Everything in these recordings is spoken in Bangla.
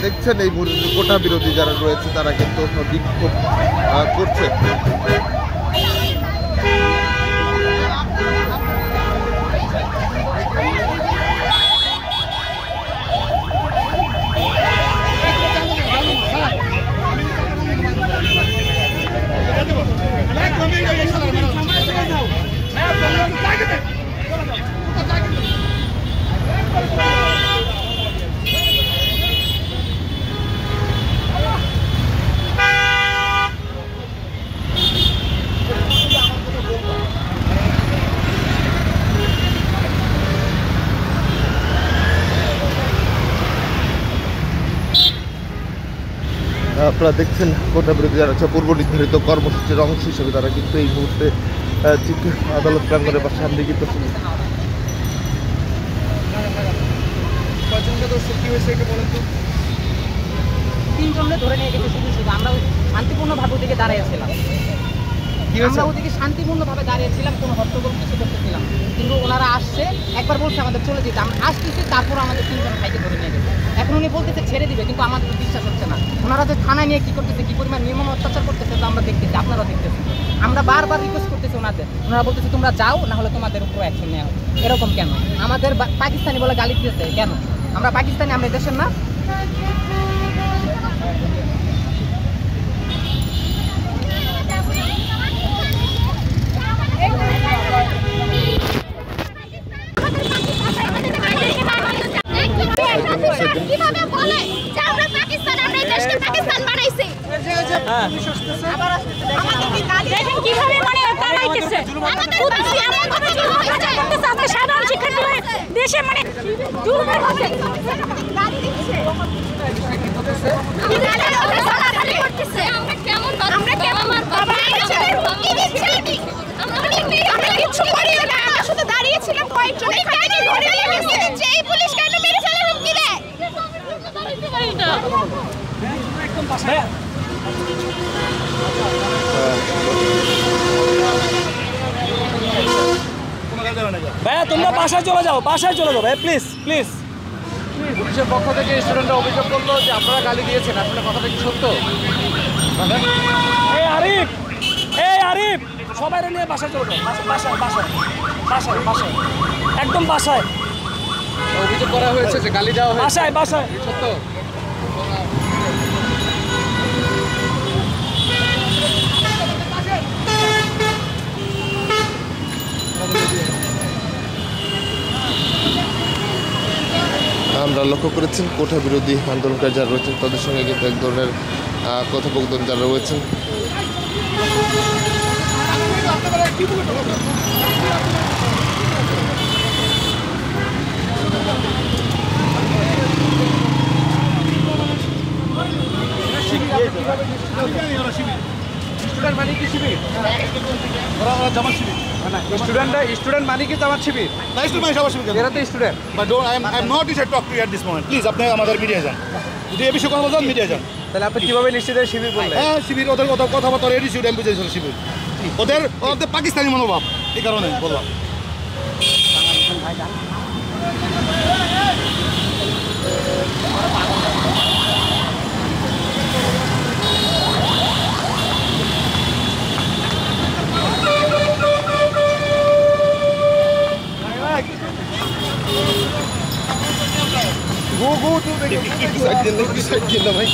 দেখছেন এই মুহূর্তে কোটা বিরোধী যারা রয়েছে তারা কিন্তু বিক্ষোভ করছে। আপনারা দেখছেন কোটা বিরোধী যারা পূর্ব নির্ধারিত কর্মসূচির অংশ হিসেবে তারা কিন্তু এই মুহূর্তে ঠিক আদালত প্রাঙ্গণের বা সামনে কিন্তু তিনজনকে ধরে নিয়ে গেছে শুধু শুধু আমরা শান্তিপূর্ণভাবে ওদিকে দাঁড়িয়েছিলাম। আমরা ওদিকে শান্তিপূর্ণভাবে দাঁড়িয়েছিলাম, কোনো হট্টগোল কিছু করতেছিলাম, কিন্তু ওনারা আসছে একবার বলছে আমাদের চলে যেতে, আমরা আসতেছি, তারপর আমাদের তিনজন ভাইকে ধরে নিয়ে গেছে। এখন উনি বলতেছে ছেড়ে দিবে, কিন্তু আমাদের বিশ্বাস হচ্ছে না। ওনারা যে থানায় নিয়ে কী করতেছে, কী পরিমাণ নির্মম অত্যাচার করতেছে তো আমরা দেখতেছি, আপনারাও দেখতেছি। আমরা বারবার রিকোয়েস্ট করতেছি ওনারা বলতেছে তোমরা যাও, না হলে তোমাদের উপর অ্যাকশন নেওয়া হবে। এরকম কেন? আমাদের পাকিস্তানি বলে গালি দিতেছে কেন? আমরা পাকিস্তানি, আমরা দেশের না? কিভাবে বলে যে আমরা পাকিস্তান, আমরা এই দেশকে পাকিস্তান বানাইছি? আমাদেরকে গালি দেখেন কিভাবে মানে দাঁড়াইতেছে। আমাদের বাসী আমরা ভাবে জুলুম হচ্ছে, আমরা সাধারণ শিক্ষার্থী হয়ে দেশে মানে জুলুমের হচ্ছে গালি দিচ্ছে। আমরা কেমন আমার বাবা আমাদের হুমকি দিচ্ছে। আমরা কিছু করি না, আমরা শুধু দাঁড়িয়েছিলাম কয়েকজন, এখানে ধরে নিয়ে গেছে। এই পুলিশ কেন মেরে ফেলে হুমকি দেয়? ভাইয়া তোমরা বাসায় চলে যাও, বাসায় চলে যাও ভাই, প্লিজ প্লিজ। পুলিশের পক্ষ থেকে স্টুডেন্টরা অভিযোগ করলো যে আপনারা গালি দিয়েছেন, আসলে কথাটা কি সত্য? এই আরিফ সবাই নিয়ে বাসায় চলে যাও, বাসায় বাসায় বাসায় বাসায় একদম বাসায়। অভিযোগ করা হয়েছে যে গালি দেওয়া হয়েছে, বাসায় বাসায় সত্য? আমরা লক্ষ্য করেছি কোটা বিরোধী আন্দোলনকারী যারা রয়েছেন তাদের সঙ্গে কিন্তু এক ধরনের কথোপকথন যারা রয়েছেন। স্টুডেন্ট মানে কি শিবির? জামাত শিবির। স্টুডেন্ট মানে কি জামাত শিবির? না, স্টুডেন্ট মানে সবার শিবির। এরা তো student. But I am not decide talk two at this moment. Please আপনি আমাদের মিডিয়া যান, যদি এই বিষয়ে কথা বলছেন মিডিয়া যান। তাহলে আপনি কিভাবে নিশ্চিত শিবির বললেন? হ্যাঁ, শিবির ওদের কথাবার্তা এডিসিউড আমি বুঝেছিল শিবির ওদের পাকিস্তানি মনোভাব, এই কারণে বললাম। সাইড দিন না ভাই।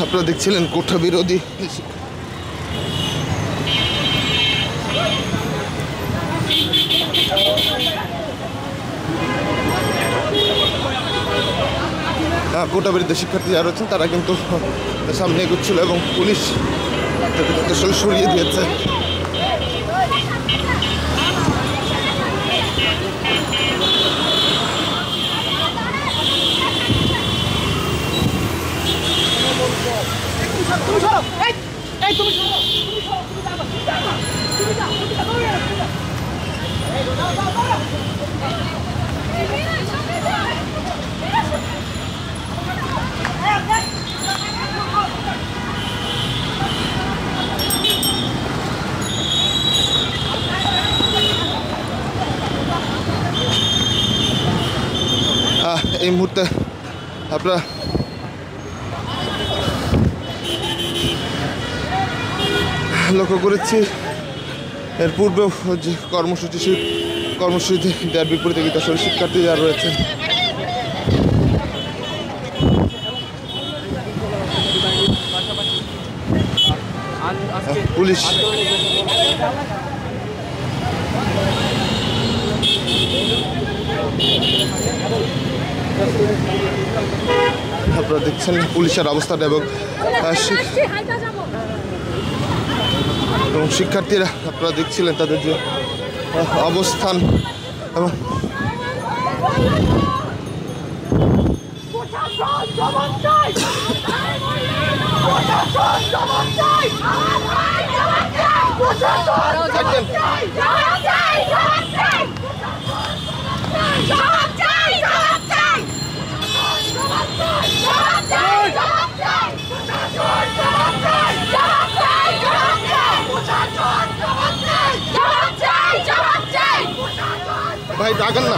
আপনারা দেখছিলেন কোটা বিরোধী কোটা বিরোধী শিক্ষার্থী যারা রয়েছেন তারা কিন্তু সামনে এগোচ্ছিল এবং পুলিশ আসলে সরিয়ে দিয়েছে। Shut up! এই মুহূর্তে আপনারা লক্ষ্য করেছি এর পূর্বেও যে কর্মসূচিতে দেওয়ার বিপরীতে কিন্তু আসলে শিক্ষার্থী যারা রয়েছেন পুলিশ আপনারা দেখছেন পুলিশের অবস্থাটা এবং শিক্ষার্থীরা আপনারা দেখছিলেন তাদের যে অবস্থান এবং ভাই ডাকেন না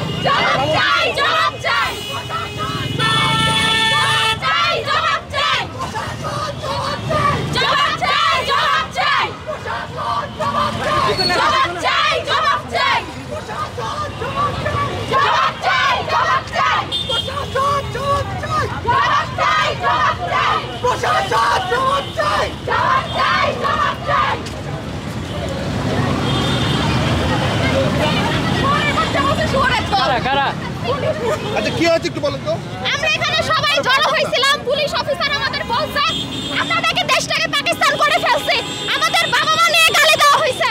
আচ্ছা কি হয়েছে একটু বলেন তো আমরা এখানে সবাই জড়ো হয়েছিলাম পুলিশ অফিসার আমাদের বলছে আপনাদেরকে দেশটাকে পাকিস্তান করে ফেলছে আমাদের বাবা মা নিয়ে গালি দেওয়া হয়েছে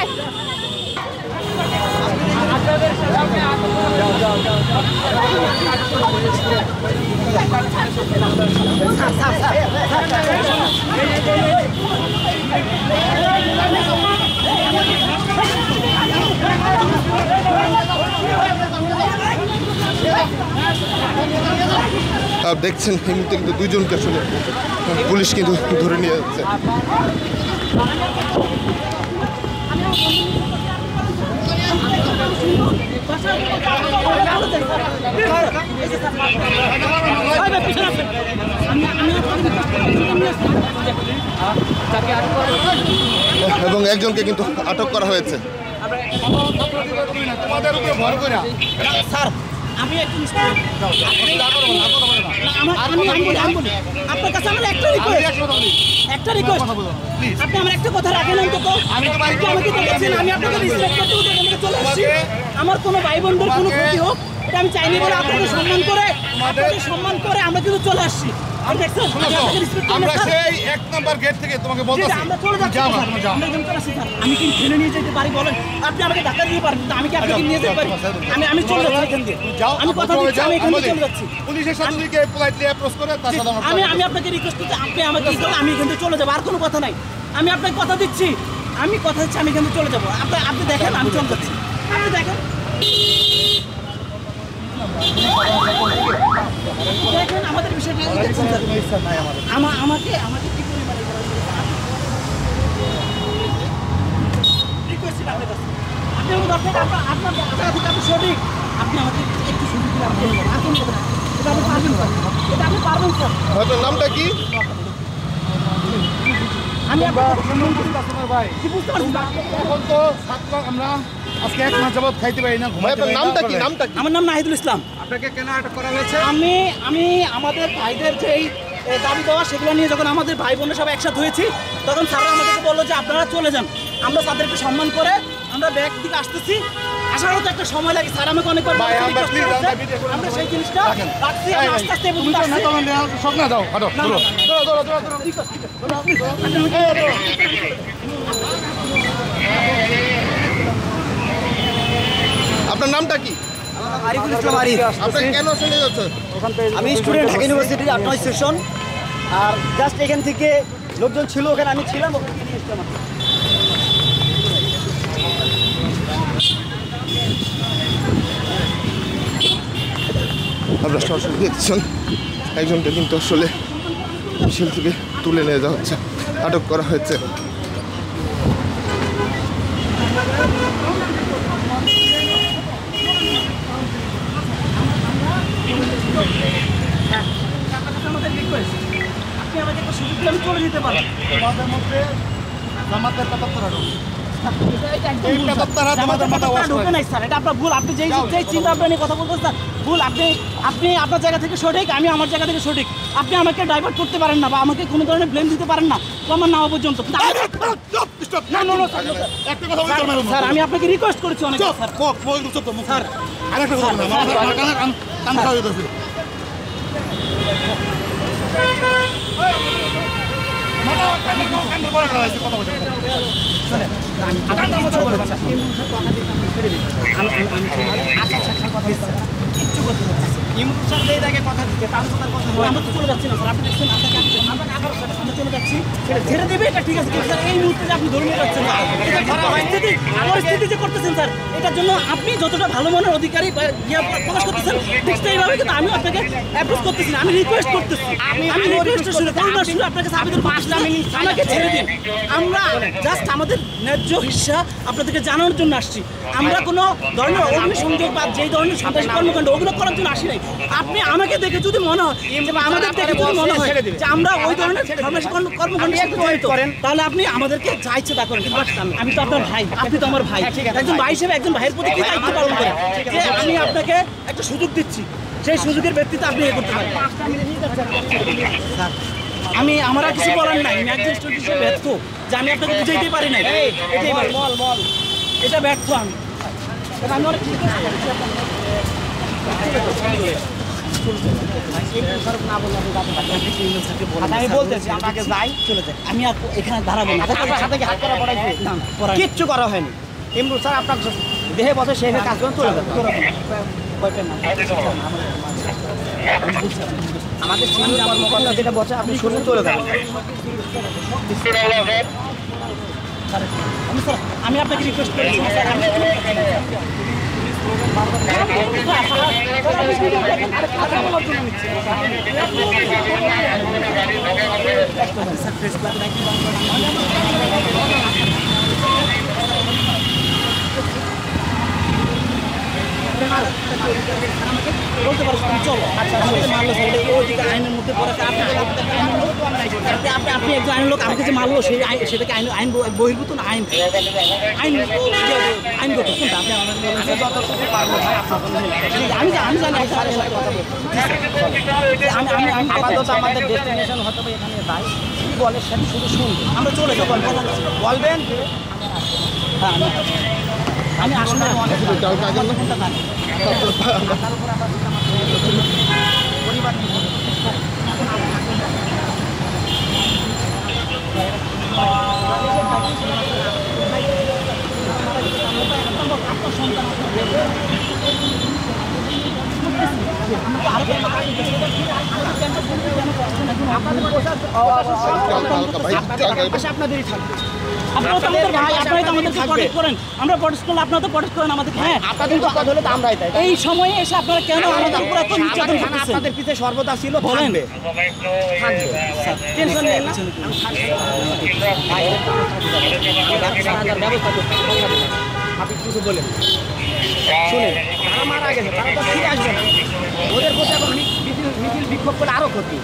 দেখছেন এই মুহূর্তে কিন্তু দুইজনকে আসলে পুলিশ কিন্তু ধরে নিয়ে যাচ্ছে এবং একজনকে কিন্তু আটক করা হয়েছে তোমাদের উপরে ভর করে স্যার আমি একটু আপনার কাছে আমার একটা রিকোয়েস্ট আপনি আমার একটা কথা রাখেন অন্তত আমাকে দেখেছেন আমি আপনাকে রেসপেক্ট করতে এখানে চলে আসছি আমার কোনো ভাই বোনদের কোনো ক্ষতি হোক এটা আমি চাইনি বলে আপনাকে সম্মান করে আমরা কিন্তু চলে আসছি আর দেখছেন আমরা সেই 1 নম্বর গেট থেকে তোমাকে বলতেছি আমরা চলে যাচ্ছি আমি কি ঠেলে নিয়ে যেতে পারি বলেন আপনি আমাকে ধাক্কা দিতে পারেন আমি কি আপনাকে নিয়ে যেতে পারি আমি চলে যাচ্ছি এখান থেকে আমি কথা দিচ্ছি আমি এখান থেকে চলে যাচ্ছি পুলিশের সাথে দিকে পোলাইটলি অ্যাপ্রোচ করে তার সাথে আমি আপনাকে রিকোয়েস্ট করতে আপনি আমাকে কি করেন আমি এখান থেকে চলে যাব আর কোনো কথা নাই আমি আপনাকে কথা দিচ্ছি আমি এখান থেকে চলে যাব আপনি দেখেন আমি চলে যাচ্ছি আপনি দেখেন দেখেন আমাদের বিষয়টা আমাকে কি পরিমাণে রিকোয়েস্ট আপনার কাছে আপনি আমার দরকার আপনার আপনি সঠিক আপনি আমাকে একটু সুযোগ দিলে আপনি আর কোনো কথা না এটা আপনি পারবেন স্যার এটা আপনি পারবেন স্যার আপনার নামটা কি আমি ভাই কি বুঝতে পারছি এখন তো ছাত্র আমরা আজকে 1 মাস যাবত খাইতে পারি না ভাই আপনার নামটা কি আমার নাম নাহিদুল ইসলাম আপনাকে কেন আটক করা হয়েছে আমি আমাদের ভাইদের যেই দাবি দেওয়া সেগুলো নিয়ে যখন আমাদের ভাই বোনের সব একসাথে হয়েছি তখন স্যার আমাদেরকে বললো যে আপনারা চলে যান আমরা তাদেরকে সম্মান করে আমরা ব্যাগ দিকে আসতেছি আসারও তো একটা সময় লাগে স্যার আমাকে অনেকবার আমরা সেই জিনিসটা রাখছি আস্তে আস্তে সব না দাও হাঁটো আপনার নামটা কি আরিফুল ইসলাম আরিফ আপনি কেন চলে যাচ্ছেন আমি স্টুডেন্ট ঢাকা ইউনিভার্সিটির 8 নং সেশন আর জাস্ট এখান থেকে লোকজন ছিল ওখানে আমি ছিলাম ওখানে নিয়ে এসেছিলাম আপনারা সরাসরি দেখছেন একজনকে কিন্তু আসলে মিছিল থেকে তুলে নিয়ে যাওয়া হচ্ছে আটক করা হয়েছে মাথায় পেতাত্তর হাঁটু এই পেতাত্তর হাত তোমাদের মাথা ওয়াশ করে ঢোকে নাই স্যার, এটা আপনার ভুল। আপনি যেই চিন্তা ভাবনা নিয়ে কথা বলতেছেন স্যার ভুল। আপনি আপনার জায়গা থেকে সঠিক, আমি আমার জায়গা থেকে সঠিক। আপনি আমাকে ডাইভার্ট করতে পারেন না বা আমাকে কোনো ধরনের ব্লেম দিতে পারেন না তো আমার নাও পর্যন্ত। না একটা কথা বলতে পারবো স্যার আমি আপনাকে রিকোয়েস্ট করেছি অনেক স্যার। স্যার আরেকটা কথা বললাম আমার কান খাওয়া যেতেছে ইমরুল স্যার যে জায়গায় কথা দিচ্ছে তার কথার কথা আমরা তো চলে যাচ্ছি না স্যার। আপনি দেখছেন আপনাকে আবার আমরা চলে যাচ্ছি, ছেড়ে দেবে এটা ঠিক আছে, কিন্তু স্যার এই মুহূর্তে যে আপনি ধরে নিয়ে যাচ্ছেন পরিস্থিতি যে করতেছেন স্যার, এটার জন্য আপনি যতটা ভালো মনের অধিকারী প্রকাশ করতেছেন ঠিক এইভাবে, কিন্তু আমি আপনাকে অ্যাপ্রোচ করতেছি না, আমি রিকোয়েস্ট করতেছি। আমি রিকোয়েস্টের শুনে করুণার শুনে আপনাকে আবেদন করতেছি আমাকে ছেড়ে দিন। আমরা জাস্ট আমাদের ন্যায্য হিস্সা আপনাদেরকে জানানোর জন্য আসছি। আমরা কোনো ধরনের অগ্নিসংযোগ বা যেই ধরনের সন্ত্রাসী কর্মকাণ্ড ওগুলো করার জন্য আসি নাই। আপনি আমাকে দেখে যদি মনে হয় বা আমাদের দেখে যদি মনে হয় যে আমরা ওই ধরনের সন্ত্রাসী কর্মকাণ্ডের সাথে জড়িত তাহলে আপনি আমাদেরকে যা ইচ্ছে তা করেন। আমি তো আপনার ভাই, আপনি তো আমার ভাই, একজন ভাই হিসেবে একজন ভাইয়ের প্রতি কি দায়িত্ব পালন করেন যে আমি আপনাকে একটা সুযোগ দিচ্ছি, সেই সুযোগের ব্যক্তিতে আপনি এ করতে পারেন। আমি আমার আর কিছু বলার নাই, আমি একজন স্টুডেন্ট হিসেবে ব্যর্থ যে আমি আপনাকে বুঝাইতে পারি নাই, এটাই বল এটা ব্যর্থ আমি। আমি অনেক আমি বলতেছি আমাকে যাই চলে যাই, আমি আর এখানে দাঁড়াবো না। কিচ্ছু করা হয়নি। ইমরুল স্যার আপনার দেহে বসে সেভাবে কাজ করে চলে যাবে। আমাদের সিনিয়র কর্মকর্তা যেটা বসে আপনি শুনে চলে যাবেন। আমি আপনাকে রিকোয়েস্ট করি স্যার, আমি বলতে পারো চলো মারলো ওইদিকে আইনের মধ্যে পড়ে আপনি একজন আইনের লোক আমাকে যে মারলো সেই সেটাকে আইন বহির্ভূত না আইনগত কোনটা আপনি আমাকে বলেন যতটুকু পারবো আমি জানি আমি আপাতত আমাদের ডেস্টিনেশন হয়তো এখানে যাই কি বলে সেটা শুধু শুনবো আমরা চলে যাবো বলবেন হ্যাঁ আমি আসলে অনেক পরিবার আপনাদেরই থাকবে। আপনারা তো আমাদের ভাই, আপনারাই তো আমাদেরকে প্রটেক্ট করেন। আমরা প্রটেক্ট করলে আপনারা তো প্রটেক্ট করেন আমাদের। হ্যাঁ আপনাদের কথা হলে তো আমরাই তাই। এই সময়ে এসে আপনারা কেন আমাদের উপর এত নির্যাতন করতেছেন? আপনাদের পিছে সর্বদা ছিল, বলেন থাকবে। টেনশন নেই না, আপনি কিছু বলেন শুনেন, তারা মারা গেছে, তারা তো ফিরে আসবে না। ওদের প্রতি এখন মিছিল বিক্ষোভ করে আরো ক্ষতি।